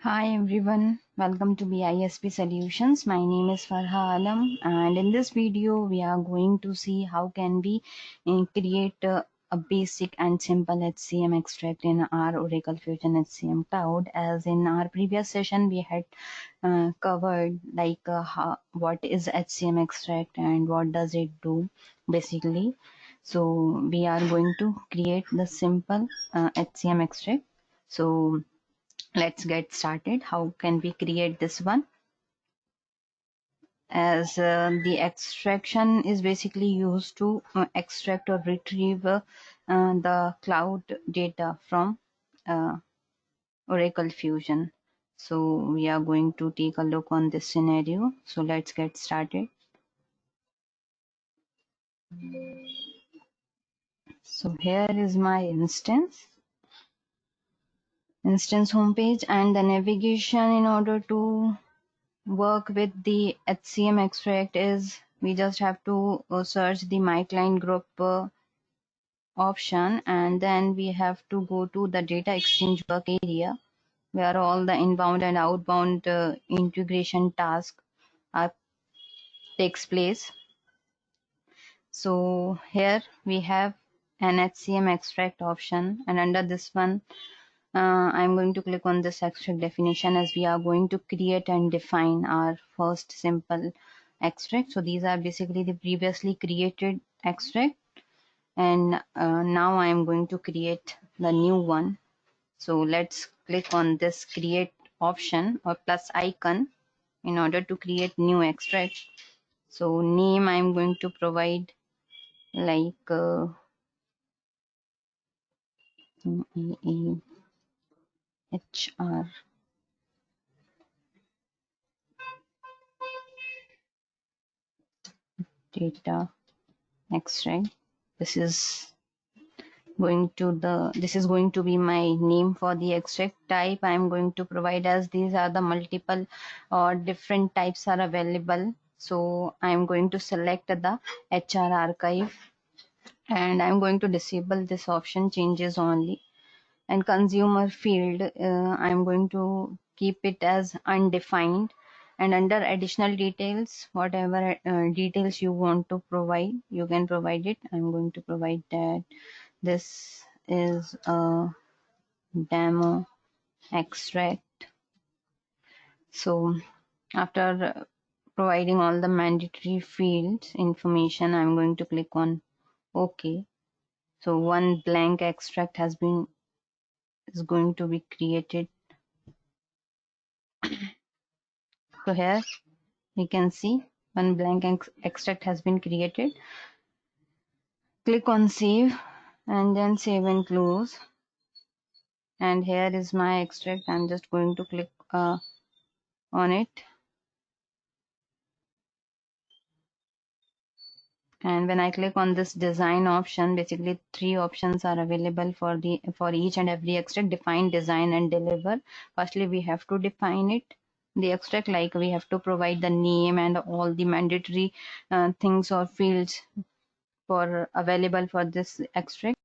Hi everyone, welcome to BISP Solutions. My name is Farha Alam, and in this video we are going to see how can we create a basic and simple HCM extract in our Oracle Fusion HCM Cloud. As in our previous session we had covered what is HCM extract and what does it do basically. So we are going to create the simple HCM extract. So let's get started. How can we create this one? As the extraction is basically used to extract or retrieve the cloud data from uh, Oracle Fusion. So we are going to take a look on this scenario. So let's get started. So here is my instance homepage, and the navigation in order to work with the HCM extract is we just have to search the my client group option, and then we have to go to the data exchange work area where all the inbound and outbound integration task are, takes place. So here we have an HCM extract option, and under this one I'm going to click on this extract definition, as we are going to create and define our first simple extract. So these are basically the previously created extract, and now I am going to create the new one. So let's click on this create option or plus icon in order to create new extract. So name I'm going to provide like HR data extract. This is going to be my name for the extract. Type I am going to provide, as these are the multiple or different types are available. So I am going to select the HR archive, and I'm going to disable this option changes only. And consumer field, I'm going to keep it as undefined, and under additional details, whatever details you want to provide, you can provide it. I'm going to provide that this is a demo extract. So after providing all the mandatory fields information, I'm going to click on OK. So one blank extract is going to be created. So here you can see one blank extract has been created. Click on save, and then save and close. And here is my extract. I'm just going to click on it, and when I click on this design option, basically three options are available for each and every extract: define, design, and deliver. Firstly, we have to define it, the extract, like we have to provide the name and all the mandatory things or fields for available for this extract.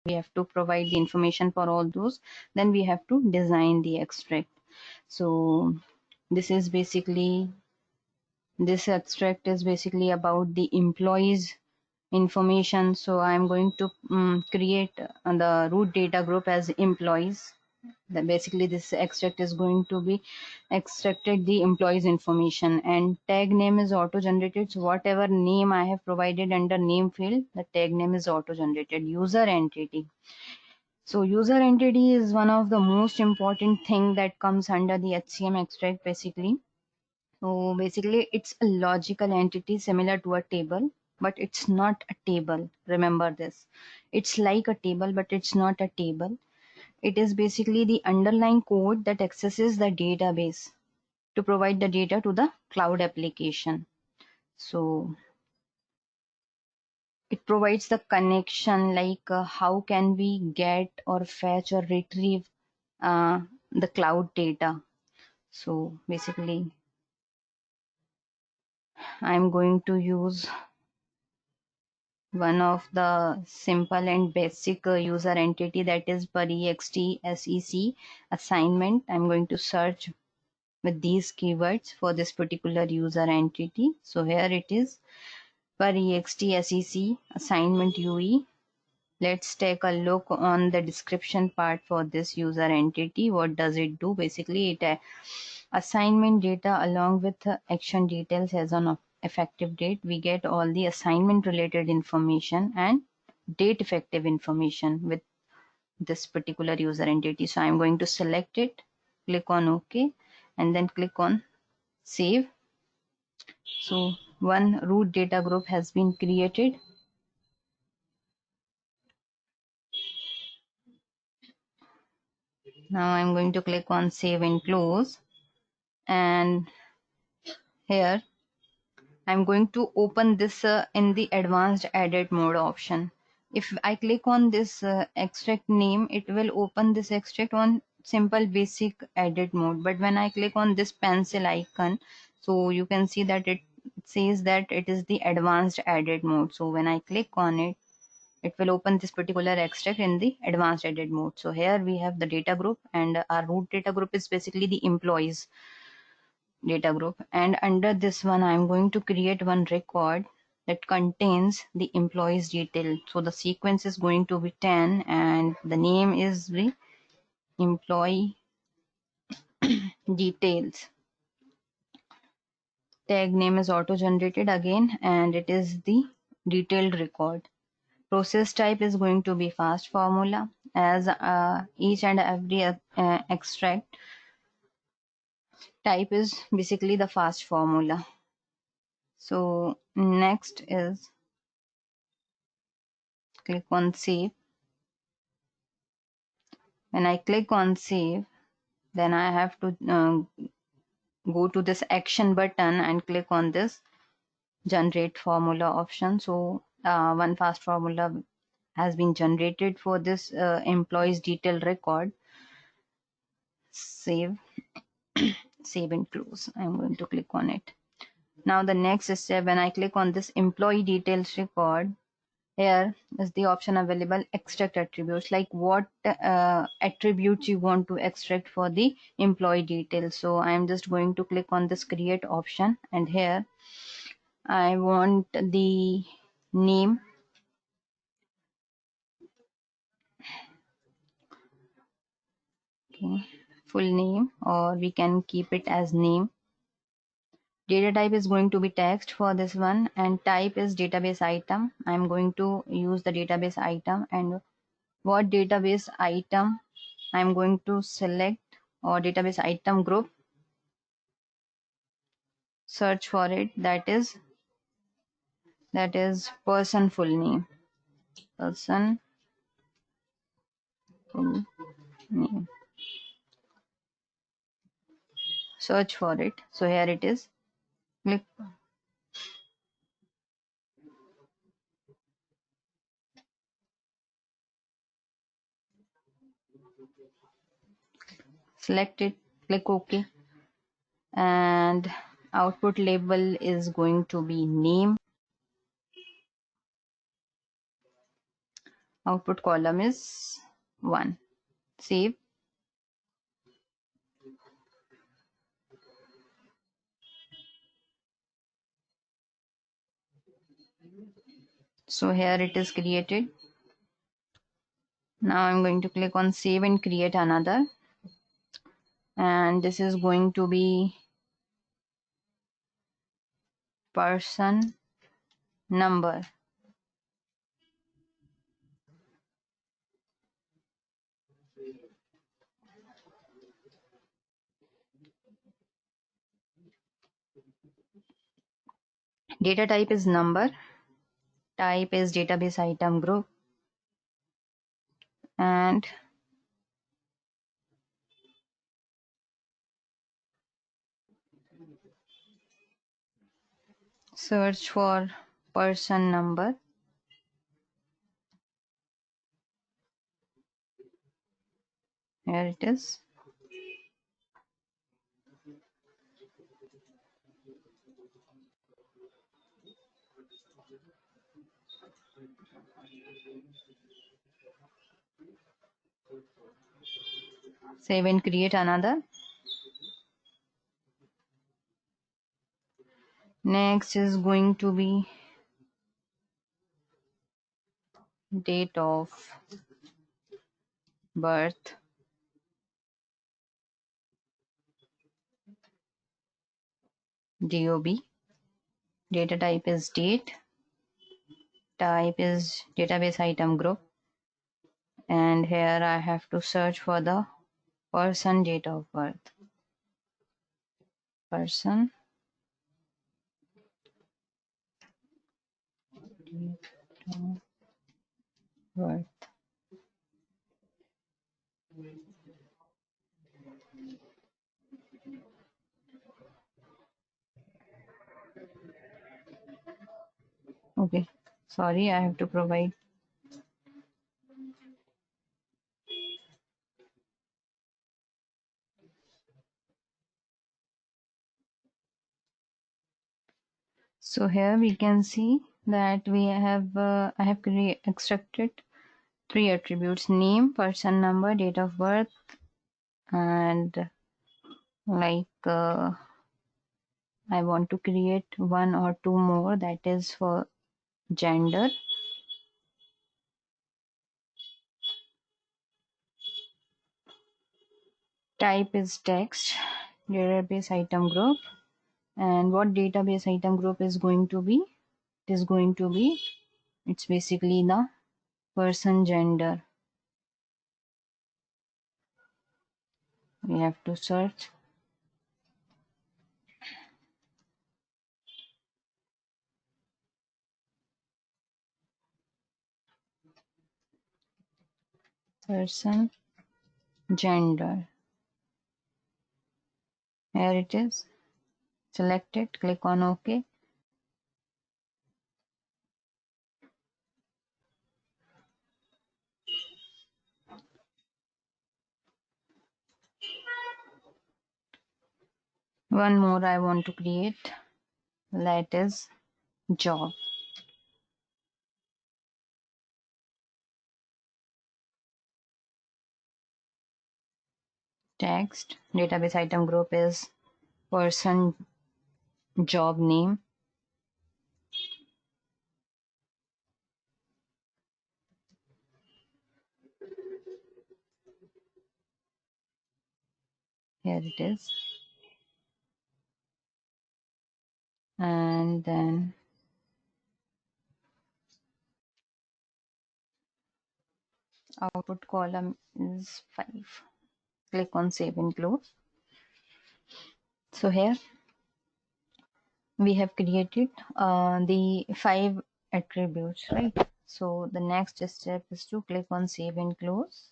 We have to provide the information for all those. Then we have to design the extract. So this extract is basically about the employees information. So I'm going to create the root data group as employees. That basically this extract is going to be extracted the employees information, and tag name is auto generated. So whatever name I have provided under name field, the tag name is auto generated. User entity, so user entity is one of the most important thing that comes under the HCM extract basically. So basically it's a logical entity similar to a table, but it's not a table. Remember this. It's like a table, but it's not a table. It is basically the underlying code that accesses the database to provide the data to the cloud application. So it provides the connection, like how can we get or fetch or retrieve the cloud data. So basically I'm going to use one of the simple and basic user entity, that is per ext sec assignment. I'm going to search with these keywords for this particular user entity. So here it is, per ext sec assignment ue. Let's take a look on the description part for this user entity. What does it do? Basically, it assignment data along with the action details as on effective date. We get all the assignment related information and date effective information with this particular user entity. So I'm going to select it, click on OK, and then click on save. So one root data group has been created. Now I'm going to click on save and close, and here I'm going to open this in the advanced edit mode option. If I click on this extract name, it will open this extract on simple basic edit mode. But when I click on this pencil icon, so you can see that it says that it is the advanced edit mode. So when I click on it, it will open this particular extract in the advanced edit mode. So here we have the data group, and our root data group is basically the employees data group, and under this one I'm going to create one record that contains the employees detail. So the sequence is going to be 10 and the name is the employee details. Tag name is auto generated again, and it is the detailed record. Process type is going to be fast formula, as each and every extract type is basically the fast formula. So next is click on save. When I click on save, then I have to go to this action button and click on this generate formula option. So one fast formula has been generated for this employees detail record. Save, save and close. I'm going to click on it. Now the next step, when I click on this employee details record, here is the option available, extract attributes, like what attributes you want to extract for the employee details. So I'm just going to click on this create option, and here I want the name, okay, full name, or we can keep it as name. Data type is going to be text for this one, and type is database item. I'm going to use the database item, and what database item I'm going to select, or database item group, search for it, that is person full name, person full name, search for it. So here it is, click, select it, click OK, and output label is going to be name, output column is 1. Save. So here it is created. Now I'm going to click on save and create another, and this is going to be person number. Data type is number, type is database item group, and search for person number. Here it is. Save and create another. Next is going to be date of birth. DOB. Data type is date. Type is database item group. And here I have to search for the person date of birth. Person date of birth. Okay, sorry, I have to provide. So here we can see that we have I have extracted three attributes: name, person number, date of birth, and like I want to create one or two more, that is for gender. Type is text, database item group, and what database item group is going to be? It is going to be, it's basically the person gender. We have to search person gender. Here it is. Select it, click on OK. One more I want to create, that is job. Text, database item group is person job name. Here it is. And then output column is 5. Click on save and close. So here we have created the 5 attributes, right? So the next step is to click on save and close.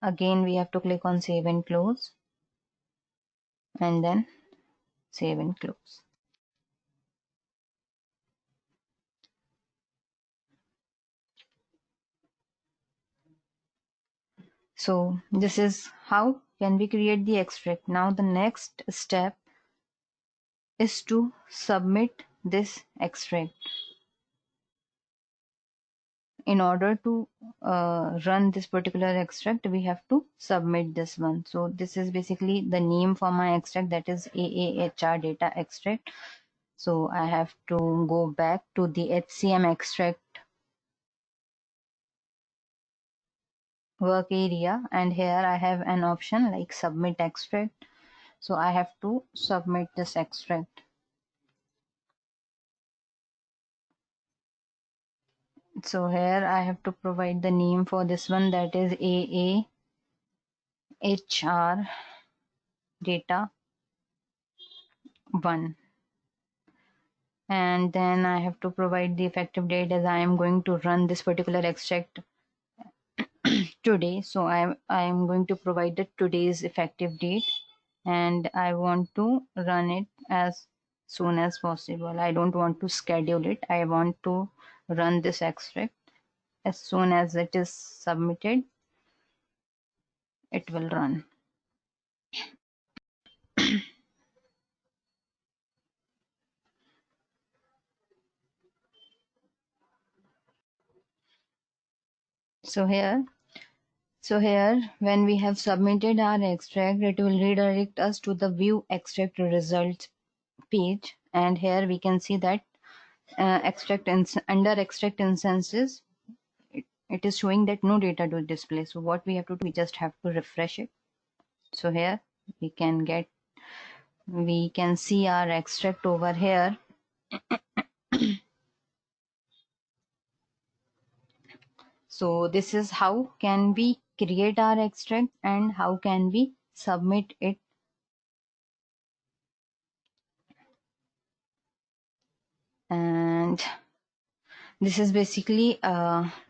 Again we have to click on save and close, and then save and close. So this is how can we create the extract. Now the next step is to submit this extract. In order to run this particular extract, we have to submit this one. So this is basically the name for my extract, that is AAHR data extract. So I have to go back to the HCM extract work area, and here I have an option like submit extract. So I have to submit this extract. So here I have to provide the name for this one, that is AAHR data 1. And then I have to provide the effective date, as I am going to run this particular extract today. So I am going to provide the today's effective date, and I want to run it as soon as possible. I don't want to schedule it. I want to run this extract as soon as it is submitted. It will run. So here, when we have submitted our extract, it will redirect us to the view extract results page. And here we can see that under extract instances, it is showing that no data to display. So what we have to do, we just have to refresh it. So here we can see our extract over here. So this is how can we create our extract and how can we submit it. And this is basically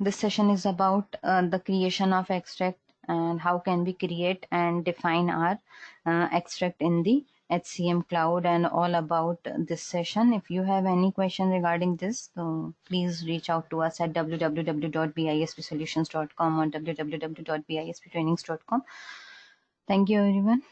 this session is about the creation of extract and how can we create and define our extract in the HCM cloud, and all about this session. If you have any question regarding this, so please reach out to us at www.bispsolutions.com or www.bisptrainings.com. Thank you everyone.